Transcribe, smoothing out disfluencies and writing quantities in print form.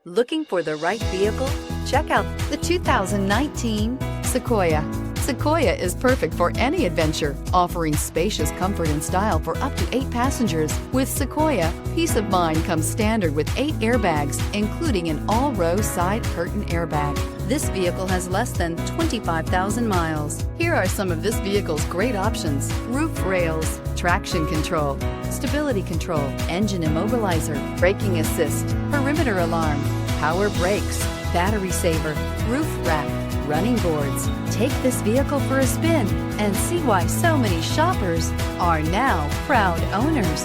Looking for the right vehicle? Check out the 2019 Sequoia. Sequoia is perfect for any adventure, offering spacious comfort and style for up to 8 passengers. With Sequoia, peace of mind comes standard with 8 airbags, including an all-row side curtain airbag. This vehicle has less than 25,000 miles. Here are some of this vehicle's great options: roof rails, traction control, stability control, engine immobilizer, braking assist, perimeter alarm, power brakes, battery saver, roof rack, running boards. Take this vehicle for a spin and see why so many shoppers are now proud owners.